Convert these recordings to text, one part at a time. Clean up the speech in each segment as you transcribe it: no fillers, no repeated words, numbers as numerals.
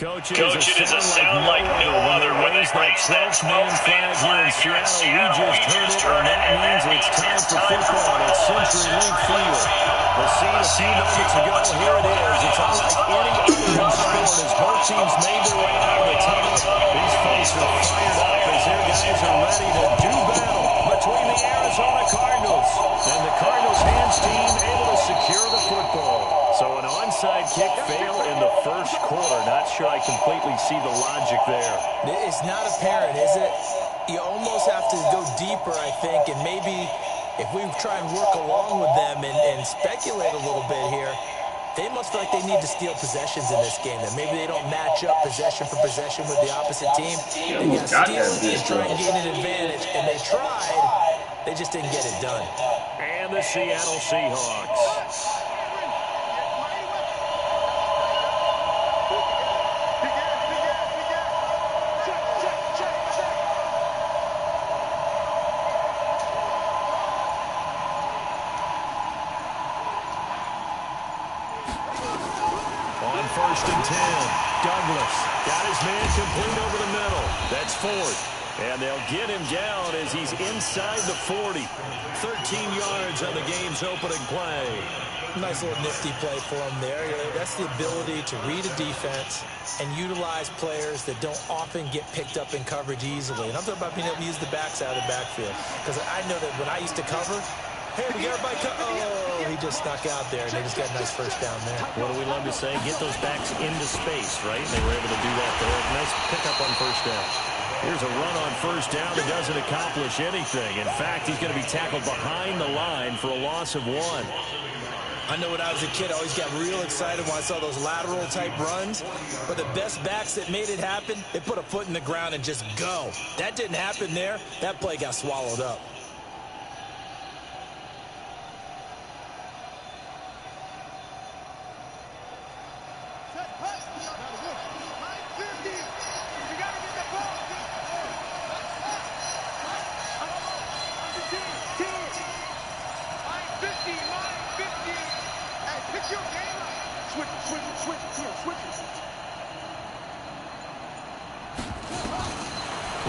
Coach, it is a sound like no other when they raise that 12-man flag here in Seattle. We just heard it, and that means it's time for football at CenturyLink Field. The scene a few moments ago, here it is. It's unlike any other in sport as both teams made their way out of the tunnel. These folks are fired up as their guys are ready to do battle between the Arizona Cardinals and the Cardinals hands team able to secure the football. So an onside kick fail in the first quarter. Not sure I completely see the logic there. It's not apparent, is it? You almost have to go deeper, I think, and maybe if we try and work along with them and speculate a little bit here, they must feel like they need to steal possessions in this game. That maybe they don't match up possession for possession with the opposite team. They got to steal and try and gain an advantage, and they tried. They just didn't get it done. And the Seattle Seahawks. First and 10. Douglas got his man complete over the middle. That's fourth. And they'll get him down as he's inside the 40. 13 yards on the game's opening play. Nice little nifty play for him there. That's the ability to read a defense and utilize players that don't often get picked up in coverage easily. And I'm talking about being able to use the backside of the backfield. Because I know that when I used to cover, hey, we got everybody oh, he just snuck out there, and they just got a nice first down there. What do we love to say? Get those backs into space, right? And they were able to do that there. Nice pickup on first down. Here's a run on first down that doesn't accomplish anything. In fact, he's going to be tackled behind the line for a loss of 1. I know when I was a kid, I always got real excited when I saw those lateral-type runs. But the best backs that made it happen, they put a foot in the ground and just go. That didn't happen there. That play got swallowed up.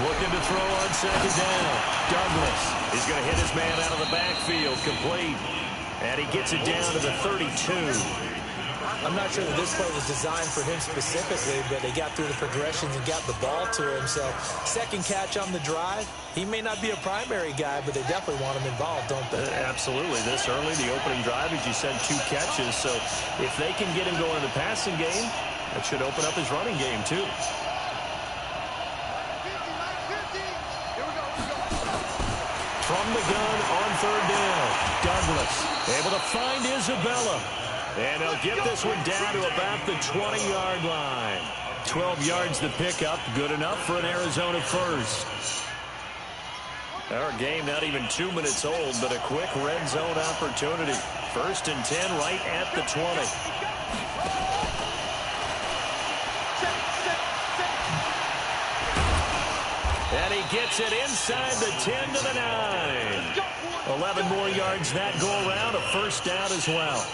Looking to throw on second down. Douglas is going to hit his man out of the backfield, complete. And he gets it down to the 32. I'm not sure that this play was designed for him specifically, but they got through the progressions and got the ball to him. So second catch on the drive. He may not be a primary guy, but they definitely want him involved, don't they? Absolutely. This early, the opening drive, as you said, 2 catches. So if they can get him going in the passing game, that should open up his running game too. From the gun on third down, Douglas able to find Isabella. And they'll get this one down to about the 20-yard line. 12 yards to pick up, good enough for an Arizona first. Our game not even 2 minutes old, but a quick red zone opportunity. First and 10 right at the 20. And he gets it inside the 10 to the 9. 11 more yards that go around, a first down as well.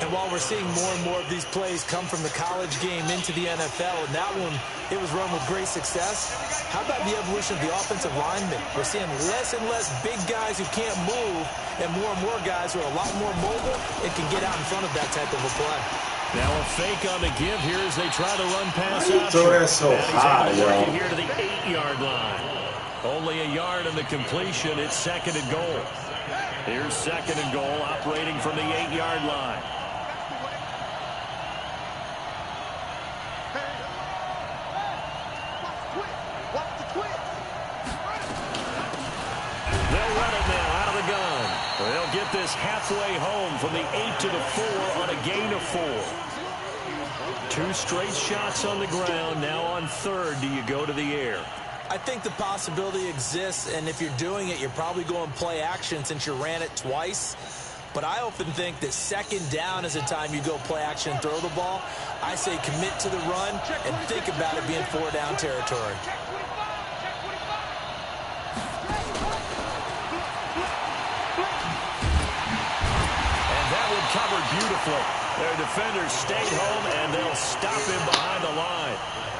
And while we're seeing more and more of these plays come from the college game into the NFL, and that one, it was run with great success, how about the evolution of the offensive linemen? We're seeing less and less big guys who can't move and more guys who are a lot more mobile and can get out in front of that type of a play. Now a fake on the give here as they try to run pass out. Throw that so high, yo. Here to the 8-yard line. Only a yard in the completion. It's second and goal. Here's second and goal operating from the 8-yard line. They'll run it now out of the gun. this halfway home from the 8 to the 4 on a gain of 4. 2 straight shots on the ground. Now on third, do you go to the air? I think the possibility exists, and if you're doing it, you're probably going play action since you ran it twice. But I often think that second down is the time you go play action and throw the ball. I say commit to the run and think about it being 4-down territory. And that one covered beautifully. Their defenders stayed home, and they'll stop him behind the line.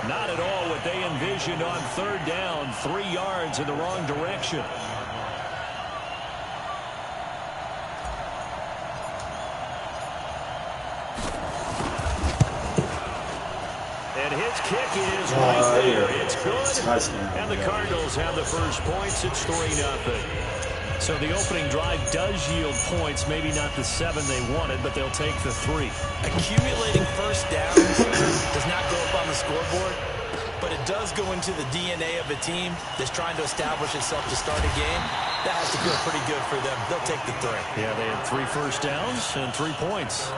Not at all what they envisioned on third down. 3 yards in the wrong direction. And his kick is right there. It's good. And the Cardinals have the first points. It's 3-0. So the opening drive does yield points. Maybe not the 7 they wanted, but they'll take the 3. Accumulating first downs does not go up on the scoreboard, but it does go into the DNA of a team that's trying to establish itself to start a game. That has to feel pretty good for them. They'll take the 3. Yeah, they had 3 first downs and 3 points.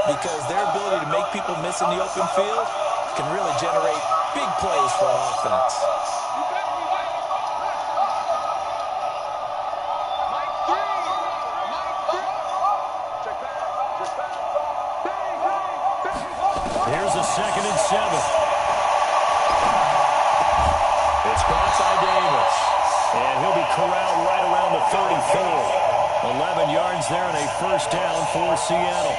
Because their ability to make people miss in the open field can really generate big plays for an offense. Here's a 2nd and 7. It's caught by Davis. And he'll be corralled right around the 34. 11 yards there and a first down for Seattle.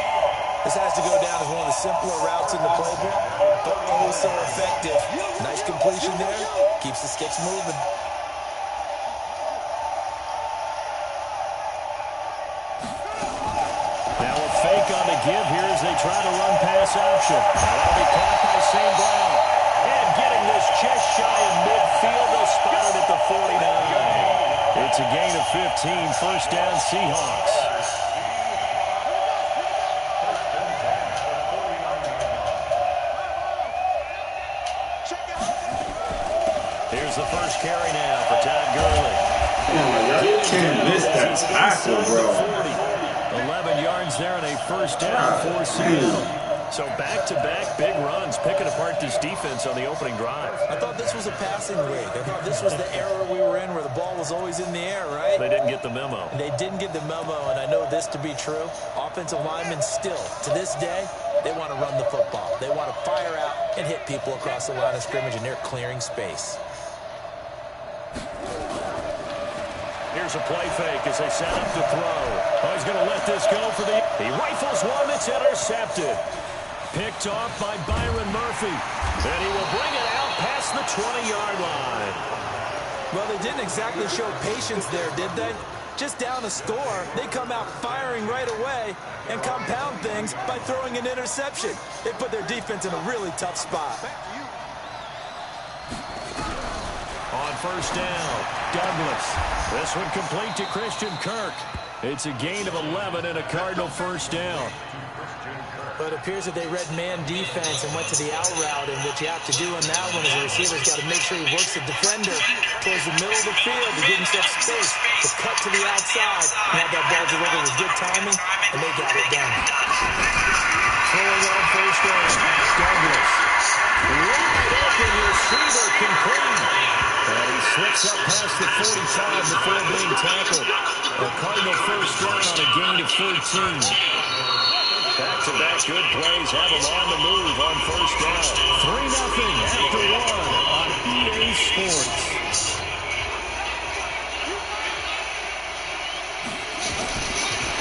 This has to go down as one of the simpler routes in the playbook, but oh so effective. Nice completion there. Keeps the sticks moving. Now a fake on the give here as they try to run pass option. That'll be caught by St. Brown. And getting this just shy of midfield, they'll spot it at the 49. It's a gain of 15, first down Seahawks. Here's the first carry now for Todd Gurley. You can't miss that tackle, bro. 11 yards there and a first down for Seattle. So back-to-back big runs, picking apart this defense on the opening drive. I thought this was a passing league. I thought this was the era we were in where the ball was always in the air, right? They didn't get the memo. They didn't get the memo, and I know this to be true. Offensive linemen still, to this day, they want to run the football. They want to fire out and hit people across the line of scrimmage, and they're clearing space. Here's a play fake as they set up to throw. Oh, he's going to let this go for the... He rifles one that's intercepted. Picked off by Byron Murphy. And he will bring it out past the 20-yard line. Well, they didn't exactly show patience there, did they? just down a score, they come out firing right away and compound things by throwing an interception. They put their defense in a really tough spot. On first down, Douglas. This one complete to Christian Kirk. It's a gain of 11 and a Cardinal first down. But it appears that they read man defense and went to the out route, and what you have to do on that one is the receiver's got to make sure he works the defender towards the middle of the field to give himself space to cut to the outside and have that ball delivered with good timing, and they got it done. Throwing on first down, Douglas. Wide open receiver complete. And he slips up past the 45 before being tackled. The Cardinal first down on a gain of 13. Back-to-back good plays have them on the move on first down. 3-0 after one on EA Sports.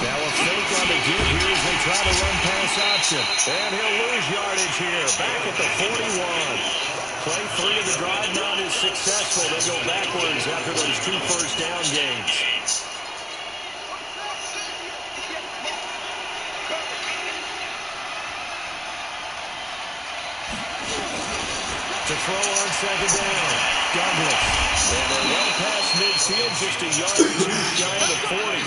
Now a fake on the give here as they try to run pass option. And he'll lose yardage here. Back at the 41. Play 3 of the drive not is successful. They go backwards after those 2 first down gains. To throw on second down, Douglas. And they're well past midfield, just a yard or 2 shy of the 40.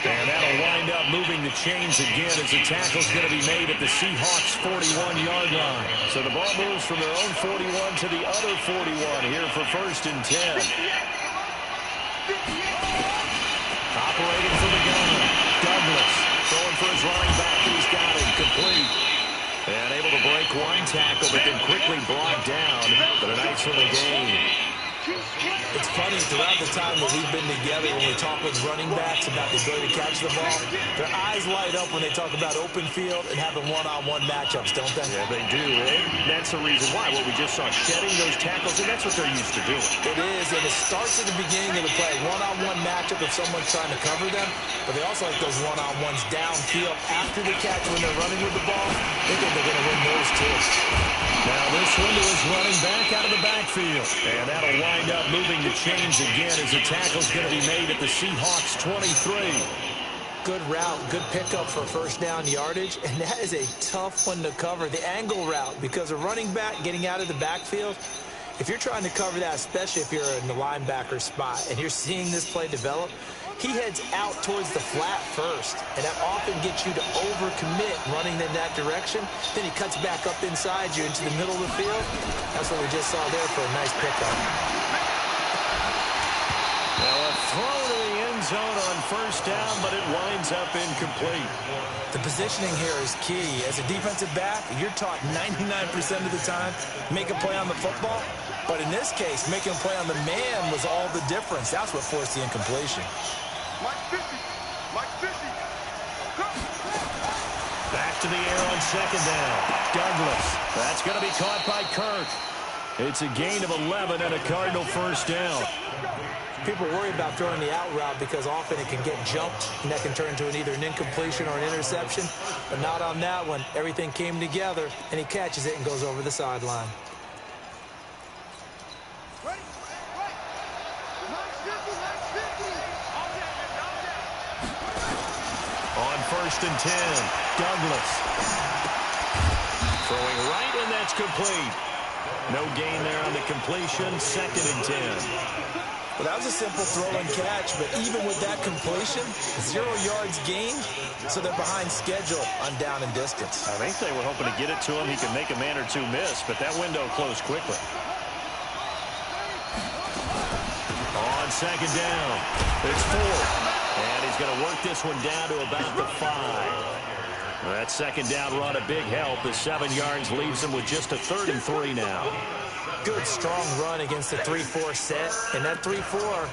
And that'll wind up moving the chains again as the tackle's going to be made at the Seahawks' 41-yard line. So the ball moves from their own 41 to the other 41 here for first and 10. Operating for the gunner, Douglas. Throwing for his running back, he's got him complete. And able to break one tackle, but then quickly brought down. But a nice little gain. It's funny, throughout the time that we've been together, when we talk with running backs about the ability to catch the ball, their eyes light up when they talk about open field and having one-on-one matchups, don't they? Yeah, they do. And that's the reason why. What we just saw, shedding those tackles, and that's what they're used to doing. It is, and it starts at the beginning of the play. One-on-one matchup if someone's trying to cover them, but they also like those one-on-ones downfield after the catch when they're running with the ball. They think they're going to win those too. Now this window is running back out of the backfield. And that'll wind up moving the chains again as the tackle's going to be made at the Seahawks' 23. Good route, good pickup for first down yardage, and that is a tough one to cover, the angle route, because a running back getting out of the backfield, if you're trying to cover that, especially if you're in the linebacker spot and you're seeing this play develop, he heads out towards the flat first, and that often gets you to overcommit running in that direction. Then he cuts back up inside you into the middle of the field. That's what we just saw there for a nice pickup. Now a throw to the end zone on first down, but it winds up incomplete. The positioning here is key. As a defensive back, you're taught 99% of the time, make a play on the football. But in this case, making a play on the man was all the difference. That's what forced the incompletion. Back to the air on second down. Douglas. That's going to be caught by Kirk. It's a gain of 11 and a Cardinal first down. People worry about throwing the out route because often it can get jumped, and that can turn into either an incompletion or an interception. But not on that one. Everything came together, and he catches it and goes over the sideline. On first and 10, Douglas. Throwing right, and that's complete. No gain there on the completion, second and 10. Well, that was a simple throw and catch, but even with that completion, 0 yards gained, so they're behind schedule on down and distance. I think they were hoping to get it to him. He could make a man or two miss, but that window closed quickly. On second down, it's 4. And he's going to work this one down to about the 5. That second down run, a big help. The 7 yards leaves him with just a 3rd and 3 now. Good, strong run against the 3-4 set. And that 3-4,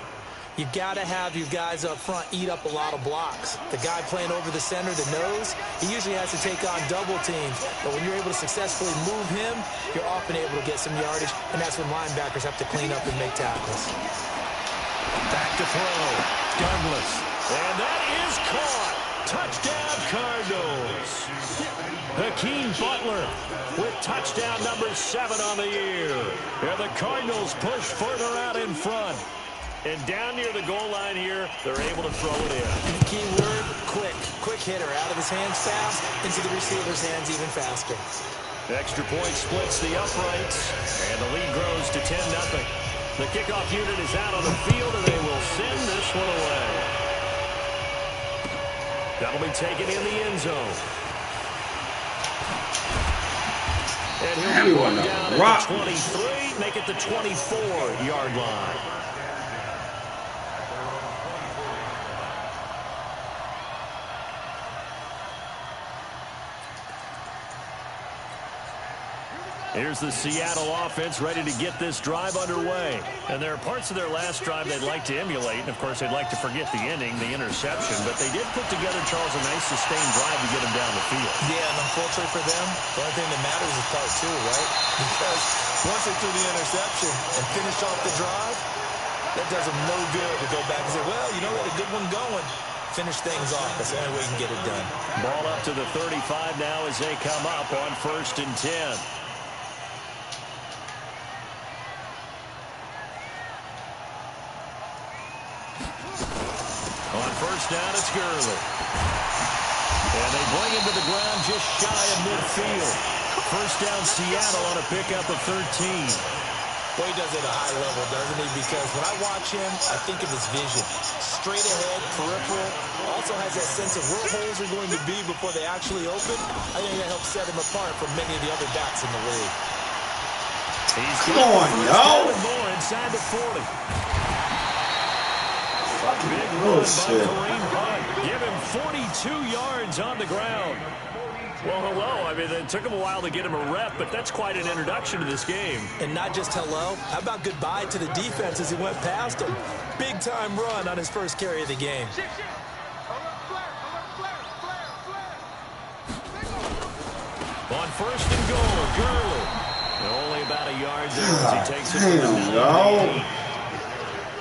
you've got to have your guys up front eat up a lot of blocks. The guy playing over the center, the nose, he usually has to take on double teams. But when you're able to successfully move him, you're often able to get some yardage. And that's when linebackers have to clean up and make tackles. Back to throw. Douglas. And that is caught. Touchdown, Cardinals. Hakeem Butler with touchdown number 7 on the year. And the Cardinals push further out in front. And down near the goal line here, they're able to throw it in. Key word, quick. Quick hitter. Out of his hands fast, into the receiver's hands even faster. Extra point splits the uprights, and the lead grows to 10-0. The kickoff unit is out on the field, and they will send this one away. That'll be taken in the end zone. And he'll be brought down at the 23, make it the 24-yard line. Here's the Seattle offense ready to get this drive underway. And there are parts of their last drive they'd like to emulate. And, of course, they'd like to forget the inning, the interception. But they did put together, Charles, a nice sustained drive to get them down the field. Yeah, and unfortunately for them, the only thing that matters is part two, right? Because once they threw the interception and finished off the drive, that does them no good to go back and say, well, you know, we had a good one going. Finish things off. That's the only way you can get it done. Ball up to the 35 now as they come up on 1st and 10. On 1st down, it's Gurley. And they bring him to the ground just shy of midfield. 1st down, Seattle on a pickup of 13. Boy, he does it at a high level, doesn't he? Because when I watch him, I think of his vision. Straight ahead, peripheral. Also has that sense of where holes are going to be before they actually open. I think that helps set him apart from many of the other backs in the league. Come on, yo. More inside the 40. Big Oh, run shit. by Kareem Hunt. Give him 42 yards on the ground. Well, hello. I mean, it took him a while to get him a rep, but that's quite an introduction to this game. And not just hello. How about goodbye to the defense as he went past him? Big-time run on his first carry of the game. On 1st and goal, Gurley. Only about a yard there as he takes it to the 9.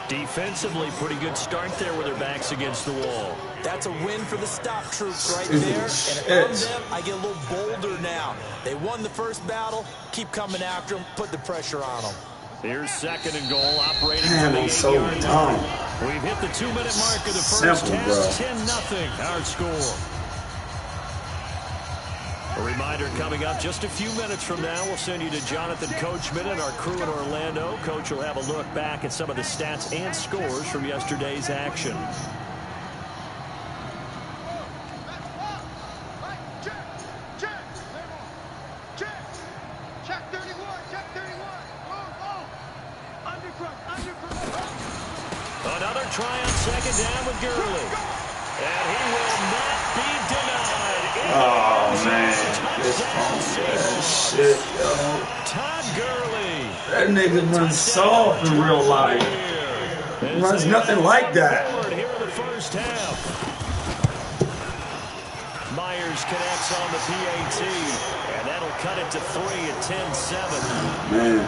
Defensively, pretty good start there with their backs against the wall. That's a win for the stop troops right there. And if I'm them, I get a little bolder now. They won the first battle. Keep coming after them. Put the pressure on them. Here's 2nd and goal, operating Man, I'm so dumb. We've hit the 2-minute mark of the first half. 10-0, our score. A reminder coming up just a few minutes from now. We'll send you to Jonathan Coachman and our crew in Orlando. Coach will have a look back at some of the stats and scores from yesterday's action. Another try on 2nd down with Gurley. And he will not be denied. Oh, man. This that shit, yo. Todd Gurley. That nigga runs soft in real life. He runs nothing like that. Here in the first half. Myers connects on the PAT. And that'll cut it to 3 at 10-7. Man.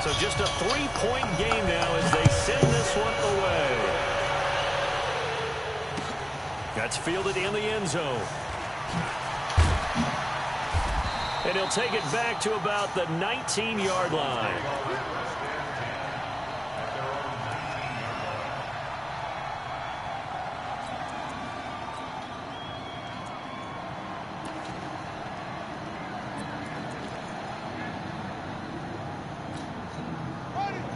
So just a 3-point game now as they send this one away. That's fielded in the end zone. And he'll take it back to about the 19-yard line.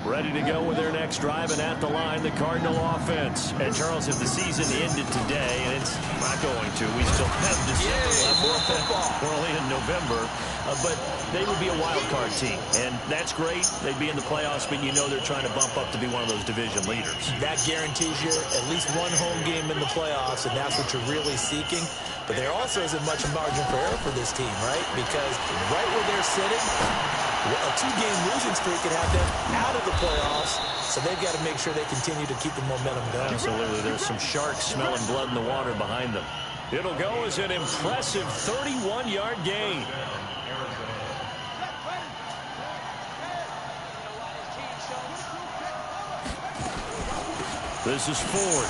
Ready to go with their next drive, and at the line, the Cardinal offense. And Charles, if the season ended today, and it's not going to, we still have December left. We're only in November, but they would be a wild card team, and that's great. They'd be in the playoffs, but you know they're trying to bump up to be one of those division leaders. That guarantees you at least one home game in the playoffs, and that's what you're really seeking. But there also isn't much margin for error for this team, right? Because right where they're sitting, a 2-game losing streak could have them out of the playoffs, so they've got to make sure they continue to keep the momentum going. Absolutely. There's some sharks smelling blood in the water behind them. It'll go as an impressive 31-yard gain. This is Ford.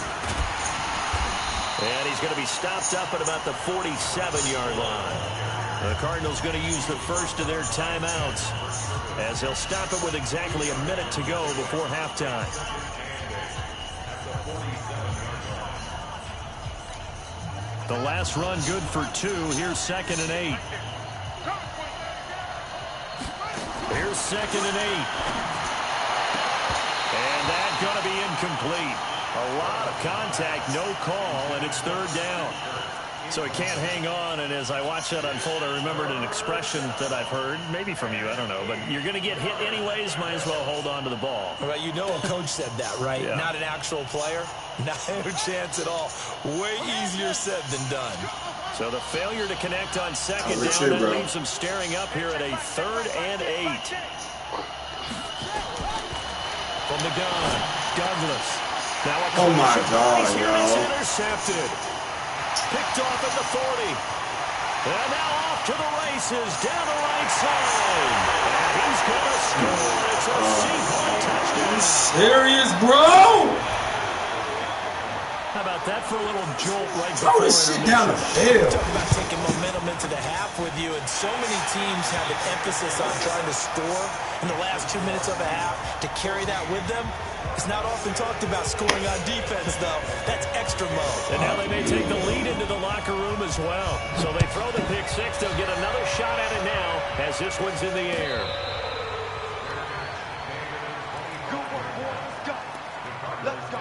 And he's going to be stopped up at about the 47-yard line. The Cardinals going to use the first of their timeouts as they'll stop it with exactly a minute to go before halftime. The last run good for 2. Here's 2nd and 8. Here's 2nd and 8. And that's going to be incomplete. A lot of contact, no call, and it's 3rd down. So it can't hang on, and as I watch that unfold, I remembered an expression that I've heard, maybe from you, I don't know, but you're going to get hit anyways, might as well hold on to the ball. Right, you know a coach said that, right? Yeah. Not an actual player. Not a chance at all. Way easier said than done. So the failure to connect on 2nd down, that leaves them staring up here at a 3rd and 8. From the gun, Douglas. Now a oh my God, yo. Intercepted. Picked off at the 40. And now off to the races down the right side. And he's going to score. It's a Seahawks touchdown. Serious, bro? How about that for a little jolt right before? Throw this shit down the field. Talk about taking momentum into the half with you, and so many teams have an emphasis on trying to score in the last 2 minutes of a half. To carry that with them, it's not often talked about scoring on defense, though. That's extra mode. And now they may take the lead into the locker room as well. So they throw the pick 6. They'll get another shot at it now as this one's in the air. Let's go.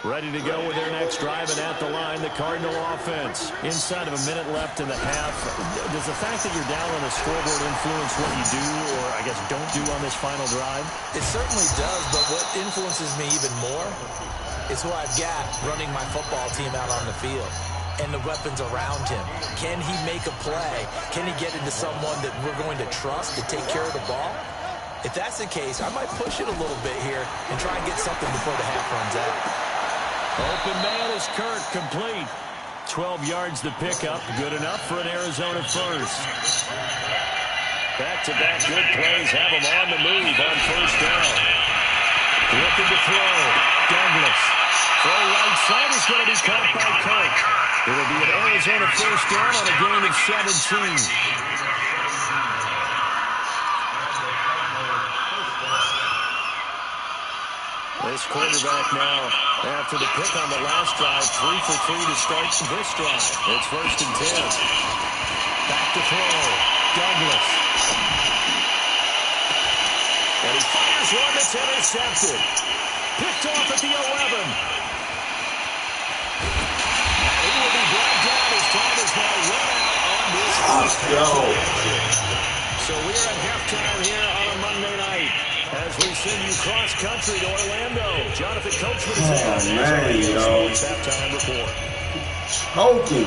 Ready to go with their next drive, and at the line, the Cardinal offense. Inside of a minute left in the half. Does the fact that you're down on the scoreboard influence what you do, or I guess don't do on this final drive? It certainly does, but what influences me even more is who I've got running my football team out on the field and the weapons around him. Can he make a play? Can he get into someone that we're going to trust to take care of the ball? If that's the case, I might push it a little bit here and try and get something before the half runs out. Open man is Kirk, complete. 12 yards to pick up, good enough for an Arizona first. Back-to-back good plays have them on the move on 1st down. Looking to throw, Douglas. Throw right side is going to be caught by Kirk. It'll be an Arizona 1st down on a gain of 17. This quarterback now, after the pick on the last drive, 3 for 3 to start this drive. It's 1st and 10. Back to throw. Douglas. And he fires one that's intercepted. Picked off at the 11. And he will be brought down as time is now run out on this first half. So we're at halftime here on a Monday night. As we send you cross-country to Orlando, Jonathan Coachman is there. Oh, man, yo. Halftime report. Choking.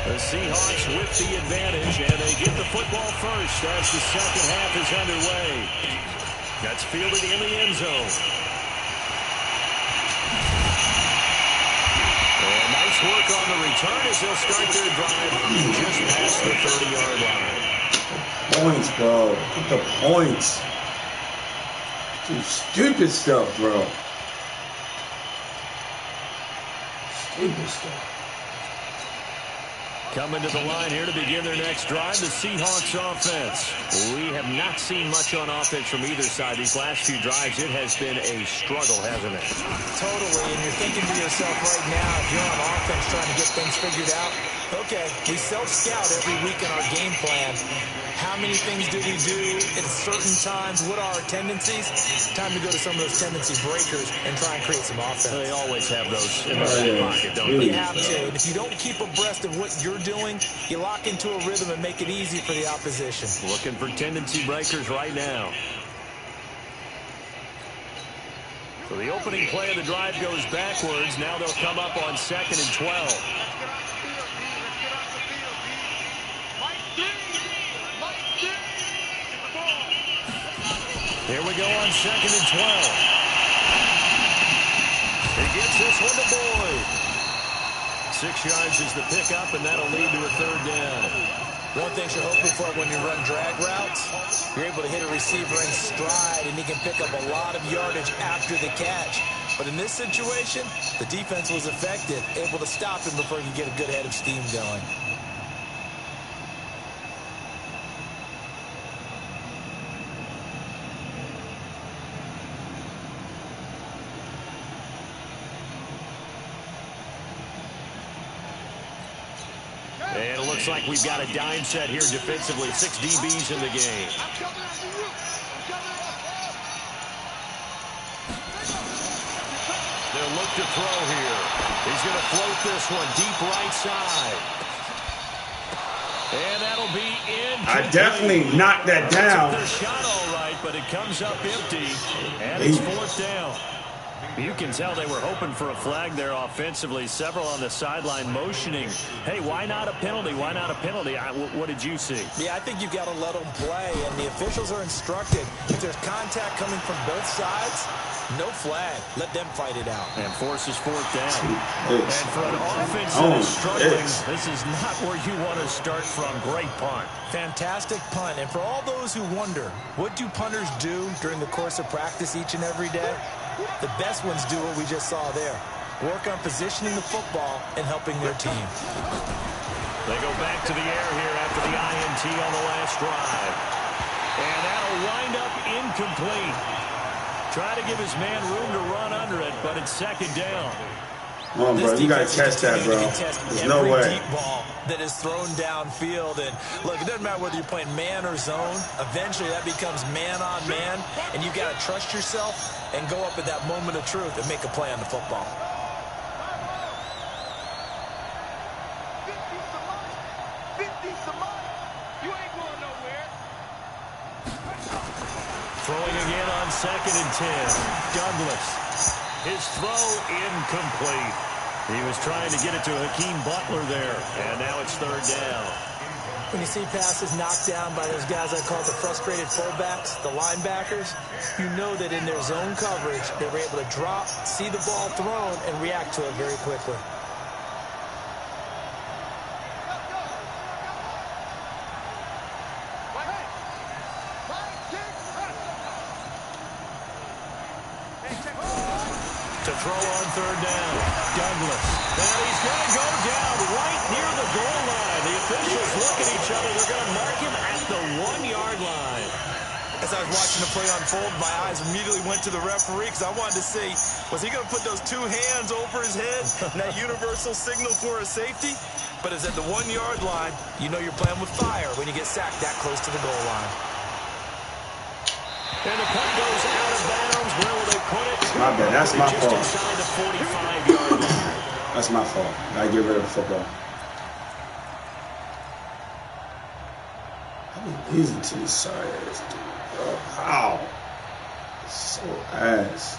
The Seahawks with the advantage, and they get the football first as the second half is underway. That's fielded in the end zone. And nice work on the return as they'll start their drive just past the 30-yard line. Points, bro. Get the points. Some stupid stuff, bro. Stupid stuff. Coming to the line here to begin their next drive, the Seahawks offense. We have not seen much on offense from either side. These last few drives, it has been a struggle, hasn't it? Totally, and you're thinking to yourself right now, if you're on offense trying to get things figured out, okay, we self-scout every week in our game plan. How many things do we do at certain times? What are our tendencies? Time to go to some of those tendency breakers and try and create some offense. They always have those in their pocket, don't they? You have to. And if you don't keep abreast of what you're doing, you lock into a rhythm and make it easy for the opposition. Looking for tendency breakers right now. So the opening play of the drive goes backwards. Now they'll come up on 2nd and 12. Here we go on 2nd and 12. He gets this one to Boyd. 6 yards is the pickup, and that'll lead to a 3rd down. One thing you're hoping for when you run drag routes, you're able to hit a receiver in stride, and he can pick up a lot of yardage after the catch. But in this situation, the defense was effective, able to stop him before he could get a good head of steam going. And it looks like we've got a dime set here defensively. 6 DBs in the game. They'll look to throw here. He's going to float this one deep right side. And that'll be in. I definitely knocked that down. Their shot all right, but it comes up empty. And it's 4th down. You can tell they were hoping for a flag there offensively. Several on the sideline motioning. Hey, why not a penalty? Why not a penalty? What did you see? Yeah, I think you've got to let them play, and the officials are instructed. If there's contact coming from both sides, no flag. Let them fight it out. And forces 4th down. And for an offense that is struggling, this is not where you want to start from. Great punt. Fantastic punt. And for all those who wonder, what do punters do during the course of practice each and every day? The best ones do what we just saw there. Work on positioning the football and helping their team. They go back to the air here after the INT on the last drive. And that'll wind up incomplete. Try to give his man room to run under it, but it's 2nd down. Come on, bro. You got to catch that, bro. There's no way. Deep ball that is thrown downfield. And, look, it doesn't matter whether you're playing man or zone. Eventually, that becomes man on man. And you've got to trust yourself and go up at that moment of truth and make a play on the football. Throwing again on 2nd and 10. Douglas. His throw incomplete. He was trying to get it to Hakeem Butler there. And now it's 3rd down. When you see passes knocked down by those guys I call the frustrated fullbacks, the linebackers, you know that in their zone coverage, they were able to drop, see the ball thrown, and react to it very quickly. To throw on 3rd down. Douglas. And he's going to go down right near the goal line. The officials look at each other. They're going to mark him at the 1-yard line. As I was watching the play unfold, my eyes immediately went to the referee because I wanted to see, was he going to put those 2 hands over his head and that universal signal for a safety? But it's at the 1-yard line. You know you're playing with fire when you get sacked that close to the goal line. And the punt goes out of bounds. Where will they put it? My bad. That's my fault. Just inside the 45-yard line. That's my fault. I get rid of the football. I mean, easy to these sorry ass dude, bro. How? So ass.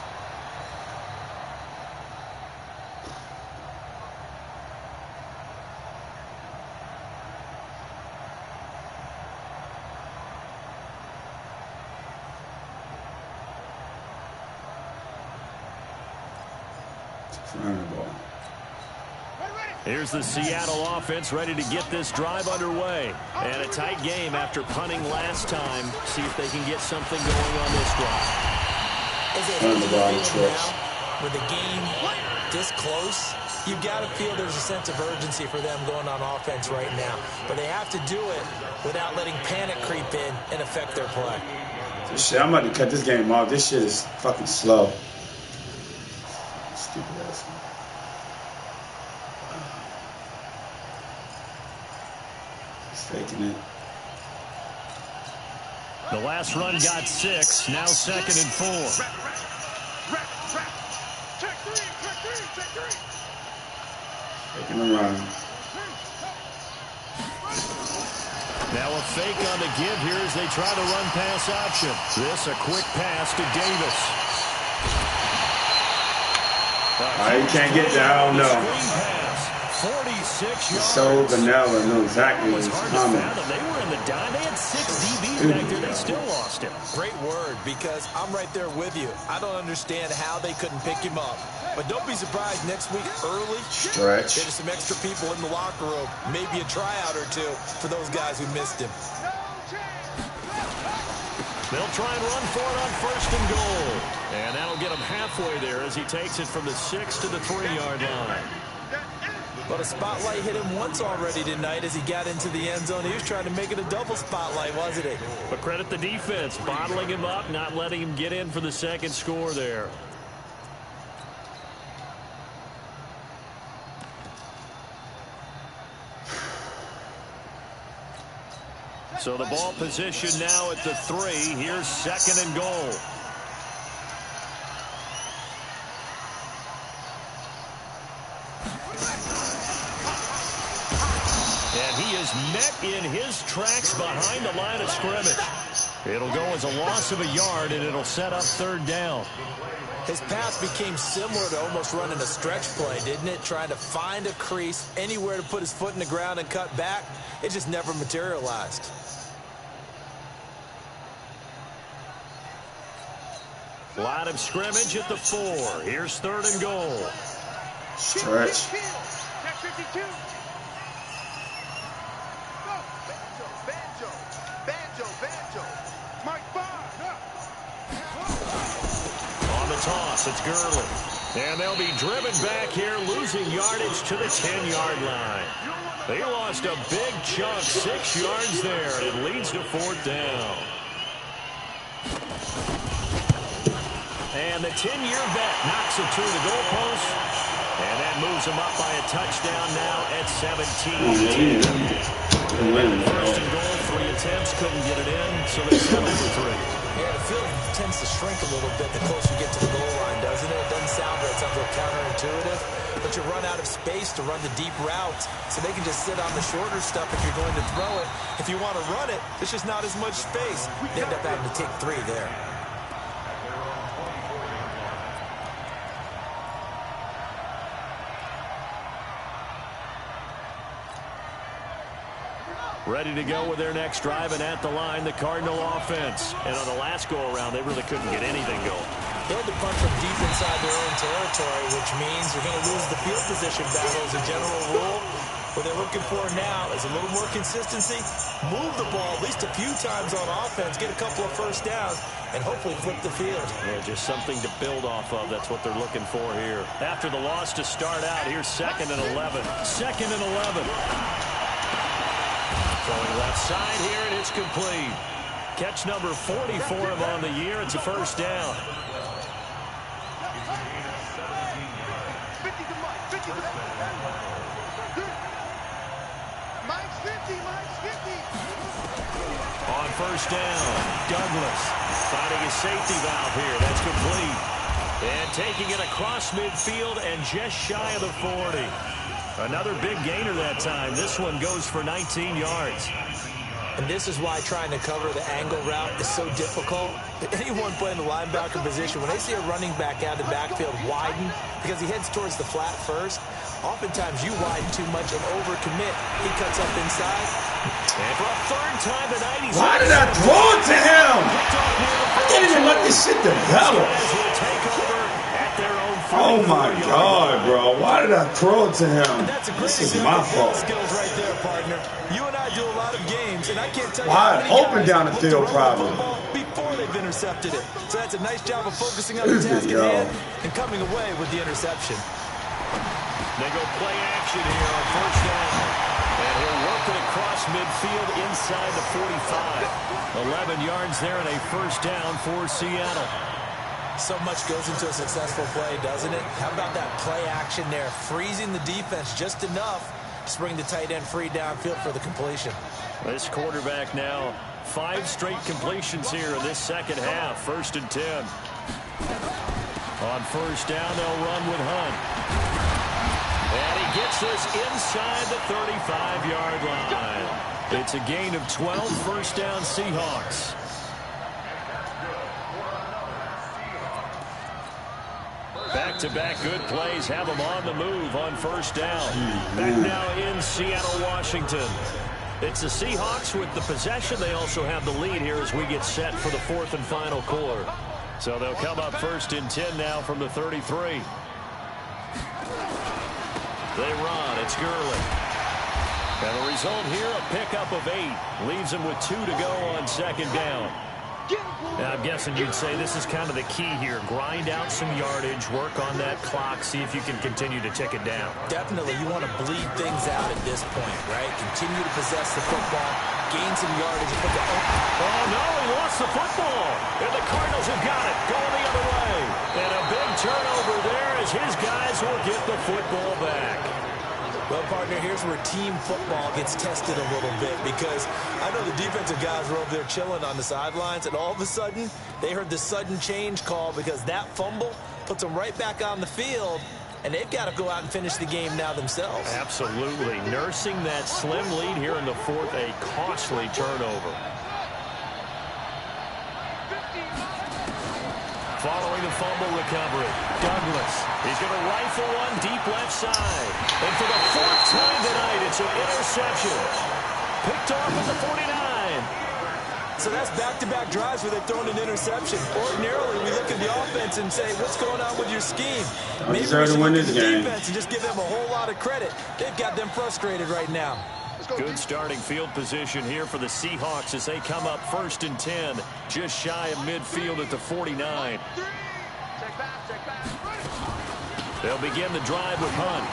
Here's the Seattle offense ready to get this drive underway. And a tight game after punting last time. See if they can get something going on this drive. With the game this close, you've got to feel there's a sense of urgency for them going on offense right now. But they have to do it without letting panic creep in and affect their play. Shit, I'm about to cut this game off. This shit is fucking slow. Stupid ass. Faking it. The last run got 6. Now 2nd and 4. Faking the run. Now a fake on the give here as they try to run pass option. This a quick pass to Davis. You can't get that. I don't know. 46 yards. So vanilla, know exactly what's coming. They were in the dime. They had 6 DBs back there. They still lost him. Great word, because I'm right there with you. I don't understand how they couldn't pick him up. But don't be surprised next week early. Stretch. There's some extra people in the locker room. Maybe a tryout or two for those guys who missed him. They'll try and run for it on 1st and goal. And that'll get him halfway there as he takes it from the 6 to the 3-yard line. But a spotlight hit him once already tonight as he got into the end zone. He was trying to make it a double spotlight, wasn't he? But credit the defense, bottling him up, not letting him get in for the 2nd score there. So the ball position now at the 3. Here's 2nd and goal. And he is met in his tracks behind the line of scrimmage. It'll go as a loss of a yard, and it'll set up 3rd down. His pass became similar to almost running a stretch play, didn't it? Trying to find a crease, anywhere to put his foot in the ground and cut back. It just never materialized. Line of scrimmage at the 4. Here's 3rd and goal. Stretch. On the toss, it's Gurley. And they'll be driven back here, losing yardage to the 10-yard line. They lost a big chunk, 6 yards there, and it leads to 4th down. And the 10-year vet knocks it through the goalpost. And that moves him up by a touchdown now at 17. 1st and goal, 3 attempts, couldn't get it in, so they settled for 3. Yeah, the field tends to shrink a little bit the closer you get to the goal line, doesn't it? It doesn't sound right. It sounds a little counterintuitive. But you run out of space to run the deep routes, so they can just sit on the shorter stuff if you're going to throw it. If you want to run it, there's just not as much space. You end up having to take 3 there. Ready to go with their next drive, and at the line, the Cardinal offense. And on the last go-around, they really couldn't get anything going. They had to punt from deep inside their own territory, which means you're going to lose the field position battle as a general rule. What they're looking for now is a little more consistency, move the ball at least a few times on offense, get a couple of 1st downs, and hopefully flip the field. Yeah, just something to build off of. That's what they're looking for here. After the loss to start out, here's 2nd and 11. 2nd and 11. Going left side here, and it's complete. Catch number 40 for him on the year. It's a 1st down. On 1st down, Douglas finding a safety valve here. That's complete. And taking it across midfield and just shy of the 40. Another big gainer that time. This one goes for 19 yards. And this is why trying to cover the angle route is so difficult. Anyone playing the linebacker position, when they see a running back out of the backfield widen, because he heads towards the flat first, oftentimes you widen too much and overcommit. He cuts up inside. And for a 3rd time tonight, he's... Why did I throw it to him? I can't even let this shit develop. Oh my God, bro. Why did I throw it to him? This is my fault. Skills right there, partner. You and I do a lot of games, and I can't tell you wide open down the field, probably. Before they've intercepted it. So that's a nice job of focusing on the task at hand and coming away with the interception. They go play action here on 1st down. And he'll work it across midfield inside the 45. 11 yards there and a 1st down for Seattle. So much goes into a successful play, doesn't it? How about that play action there? Freezing the defense just enough to bring the tight end free downfield for the completion. This quarterback now 5 straight completions here in this 2nd half. 1st and 10. On 1st down, they'll run with Hunt. And he gets this inside the 35-yard line. It's a gain of 12. 1st down Seahawks. Back Back-to-back good plays have them on the move on first down. Back now in Seattle, Washington. It's the Seahawks with the possession. They also have the lead here as we get set for the fourth and final quarter. So they'll come up first and 10 now from the 33. They run. It's Gurley. And the result here, a pickup of 8. Leaves them with 2 to go on second down. Now, I'm guessing you'd say this is kind of the key here. Grind out some yardage, work on that clock, see if you can continue to tick it down. Definitely. You want to bleed things out at this point, right? Continue to possess the football, gain some yardage. And put the oh, no, he lost the football. And the Cardinals have got it, going the other way. And a big turnover there as his guys will get the football back. Well, partner, here's where team football gets tested a little bit, because I know the defensive guys were over there chilling on the sidelines, and all of a sudden, they heard the sudden change call because that fumble puts them right back on the field, and they've got to go out and finish the game now themselves. Absolutely. Nursing that slim lead here in the fourth, a costly turnover. Following the fumble recovery, Douglas. He's going to rifle one deep left side. And for the fourth time tonight, it's an interception. Picked off at the 49. So that's back-to-back drives where they've thrown an interception. Ordinarily, we look at the offense and say, what's going on with your scheme? Maybe we should look at the defense and just give them a whole lot of credit. They've got them frustrated right now. Good starting field position here for the Seahawks as they come up first and 10, just shy of midfield at the 49. They'll begin the drive with Hunt.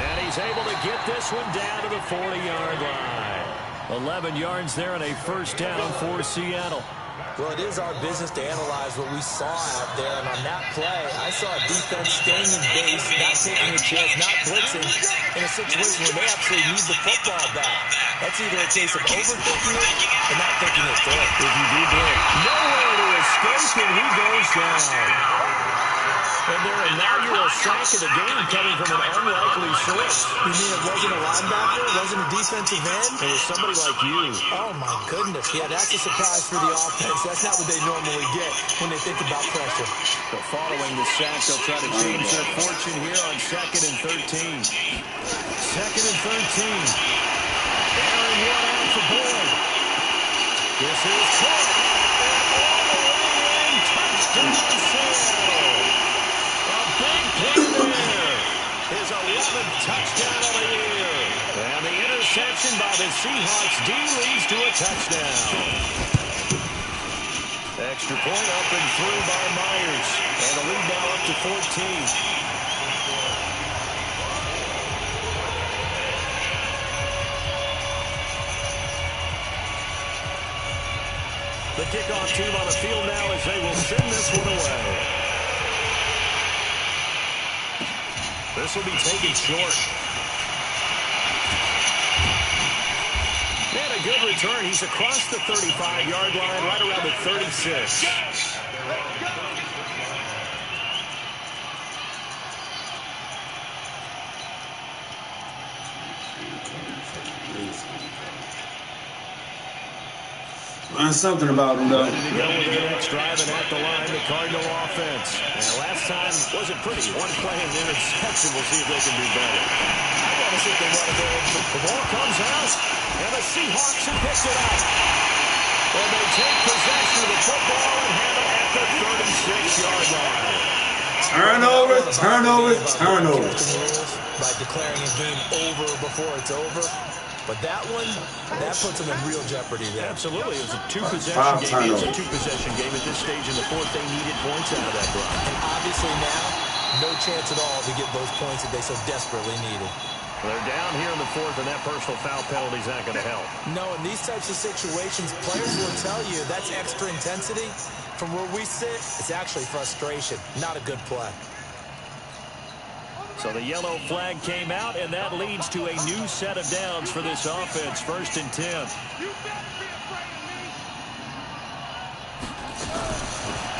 And he's able to get this one down to the 40-yard line. 11 yards there and a first down for Seattle. Well, it is our business to analyze what we saw out there, and on that play, I saw a defense staying in base, not taking a chance, not blitzing, in a situation where they actually need the football back. That's either a case of overthinking it or not thinking it through. If you do that, nowhere to escape, and he goes down. And their inaugural sack of the game coming from an unlikely source. You mean it wasn't a linebacker? It wasn't a defensive end? It was somebody like you. Oh, my goodness. Yeah, that's a surprise for the offense. That's not what they normally get when they think about pressure. So following the sack, they'll try to change their fortune here on 2nd and 13. 2nd and 13. Aaron Wood out for Boyd. This is caught. And all the way in. Touchdown Seattle. Big pick there. His 11th touchdown of the year. And the interception by the Seahawks D leads to a touchdown. Extra point up and through by Myers. And the lead now up to 14. The kickoff team on the field now as they will send this one away. This will be taken short. And a good return. He's across the 35-yard line, right around the 36. Something about him, though. Ready to go with the next driving at the line, the Cardinal offense. And last time wasn't pretty. One play and interception. We'll see if they can do better. I want to see if they want to go. The ball comes out, and the Seahawks have picked it up. And they take possession of the football and have it at the 36-yard line. Turnover, turnover, turnover. By declaring a game over before it's over. But that one, that puts them in real jeopardy there. Absolutely. It was a two-possession game. It was a two-possession game. At this stage in the fourth, they needed points out of that drive. And obviously now, no chance at all to get those points that they so desperately needed. They're down here in the fourth, and that personal foul penalty is not going to help. No, in these types of situations, players will tell you that's extra intensity. From where we sit, it's actually frustration, not a good play. So the yellow flag came out, and that leads to a new set of downs for this offense. 1st and 10.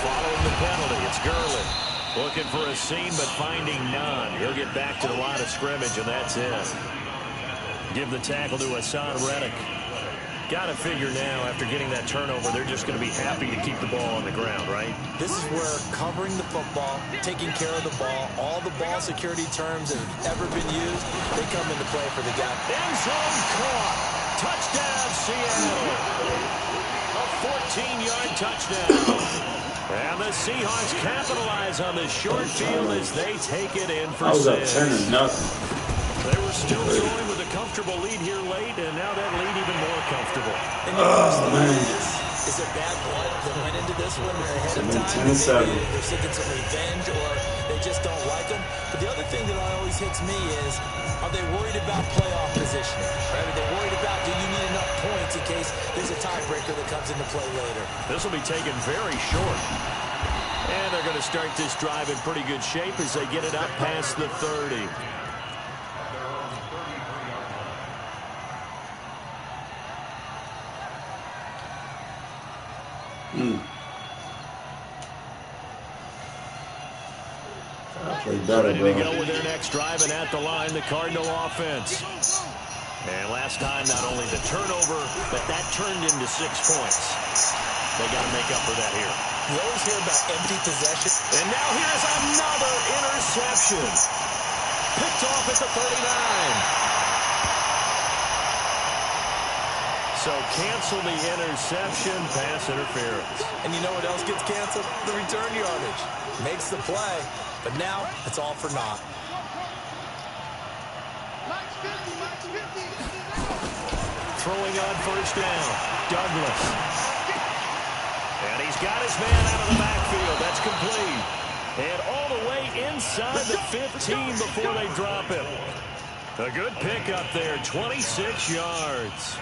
Following the penalty, it's Gurley. Looking for a seam, but finding none. He'll get back to the line of scrimmage, and that's it. Give the tackle to Hassan Reddick. Got to figure now, after getting that turnover, they're just going to be happy to keep the ball on the ground, right? This is where covering the football, taking care of the ball, all the ball security terms that have ever been used, they come into play for the guy. End zone caught. Touchdown, Seattle. A 14-yard touchdown. And the Seahawks capitalize on the short field as they take it in for 6. I was up 10-0. They were still going with a comfortable lead here late, and now that lead even more comfortable. And man. Is there bad blood that went into this one ahead of time? They're seeking some revenge, or they just don't like them. But the other thing that always hits me is, are they worried about playoff positioning? Right? Are they worried about, do you need enough points in case there's a tiebreaker that comes into play later? This will be taken very short. And they're going to start this drive in pretty good shape as they get it up past the 30. Ready to go with their next drive, and at the line, the Cardinal offense. And last time, not only the turnover, but that turned into 6 points. They got to make up for that here. You always hear about empty possession. And now here's another interception. Picked off at the 39. So cancel the interception, pass interference. And you know what else gets canceled? The return yardage. Makes the play, but now it's all for naught. Throwing on first down, Douglas. And he's got his man out of the backfield. That's complete. And all the way inside the 15 before they drop him. A good pickup there, 26 yards.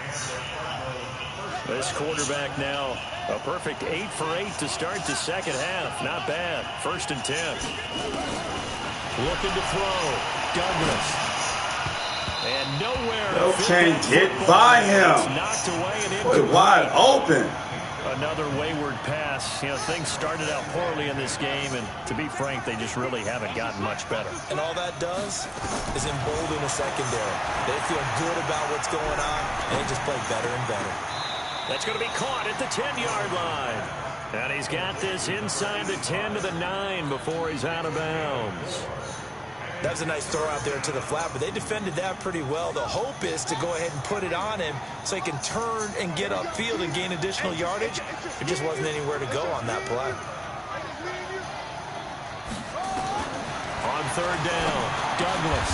This quarterback now, a perfect 8 for 8 to start the second half. Not bad. 1st and 10. Looking to throw. Douglas. And nowhere. No, can't get by him. Knocked away and Boy, wide open. Another wayward pass. You know, things started out poorly in this game, and to be frank, they just really haven't gotten much better. And all that does is embolden the secondary. They feel good about what's going on, and they just play better and better. That's going to be caught at the 10-yard line. And he's got this inside the 10 to the 9 before he's out of bounds. That was a nice throw out there to the flat, but they defended that pretty well. The hope is to go ahead and put it on him so he can turn and get upfield and gain additional yardage. It just wasn't anywhere to go on that play. On 3rd down, Douglas.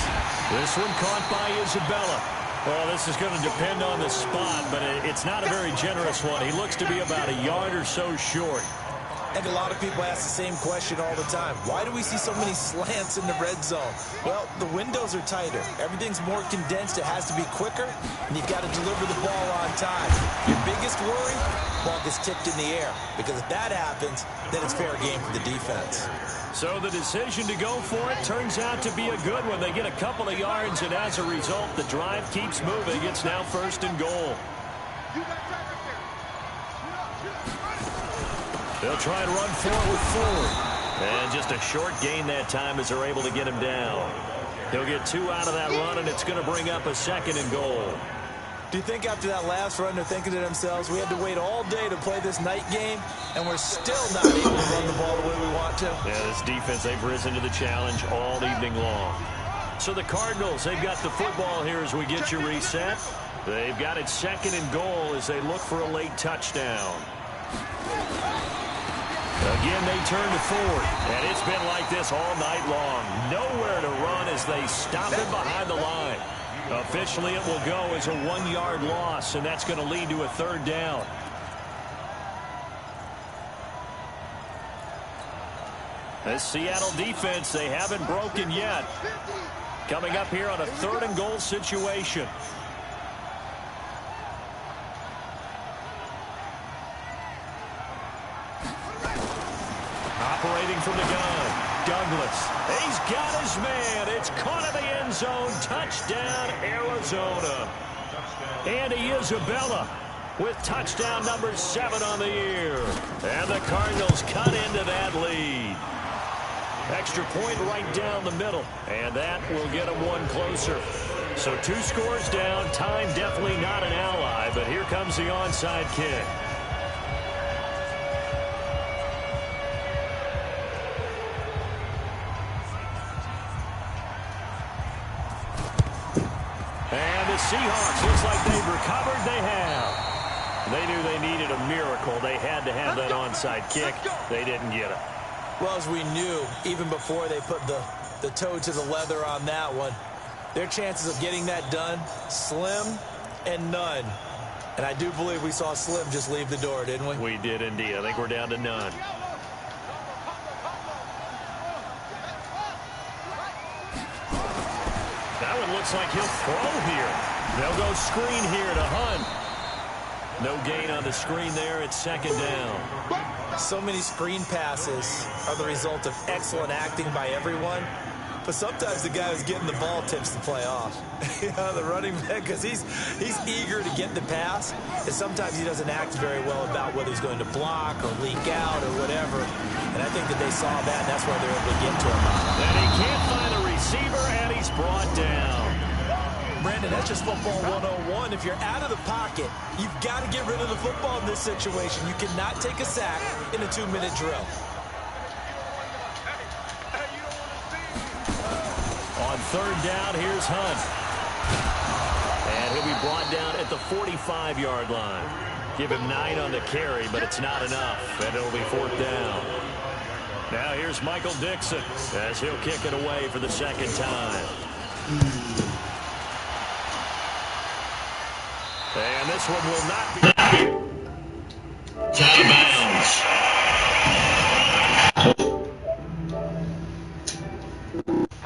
This one caught by Isabella. Well, this is going to depend on the spot, but it's not a very generous one. He looks to be about a yard or so short. I think a lot of people ask the same question all the time. Why do we see so many slants in the red zone? Well, the windows are tighter. Everything's more condensed. It has to be quicker, and you've got to deliver the ball on time. Your biggest worry? Ball gets tipped in the air, because if that happens, then it's fair game for the defense. So the decision to go for it turns out to be a good one. They get a couple of yards, and as a result, the drive keeps moving. It's now 1st and goal. They'll try and run for it with Ford. And just a short gain that time as they're able to get him down. He'll get 2 out of that run, and it's going to bring up a 2nd and goal. Do you think after that last run they're thinking to themselves, we had to wait all day to play this night game, and we're still not able to run the ball the way we want to? Yeah, this defense, they've risen to the challenge all evening long. So the Cardinals, they've got the football here as we get you reset. They've got it 2nd and goal as they look for a late touchdown. Again, they turn to Ford, and it's been like this all night long. Nowhere to run as they stop him behind the line. Officially, it will go as a 1-yard loss, and that's going to lead to a 3rd down. This Seattle defense, they haven't broken yet. Coming up here on a 3rd and goal situation. Operating from the gun, Douglas. He's got his man. It's caught in the end zone. Touchdown, Arizona. Andy Isabella with touchdown number 7 on the year. And the Cardinals cut into that lead. Extra point right down the middle. And that will get them one closer. So 2 scores down. Time definitely not an ally. but here comes the onside kick. And the Seahawks, looks like they've recovered. They have. They knew they needed a miracle. They had to have that onside kick. They didn't get it. Well, as we knew, even before they put the toe to the leather on that one, their chances of getting that done, slim and none. And I do believe we saw Slim just leave the door, didn't we? We did indeed. I think we're down to none. That one looks like he'll throw here. They'll go screen here to Hunt. No gain on the screen there. It's second down. So many screen passes are the result of excellent acting by everyone. But sometimes the guy who's getting the ball tips the play off. You know, the running back, because he's eager to get the pass, and sometimes he doesn't act very well about whether he's going to block or leak out or whatever. And I think that they saw that, and that's why they're able to get to him. And he can't find a receiver, and he's brought down. Brandon, that's just football 101. If you're out of the pocket, you've got to get rid of the football in this situation. You cannot take a sack in a 2-minute drill. On third down, here's Hunt. And he'll be brought down at the 45-yard line. Give him 9 on the carry, but it's not enough. And it'll be fourth down. Now here's Michael Dixon as he'll kick it away for the second time. And this one will not be.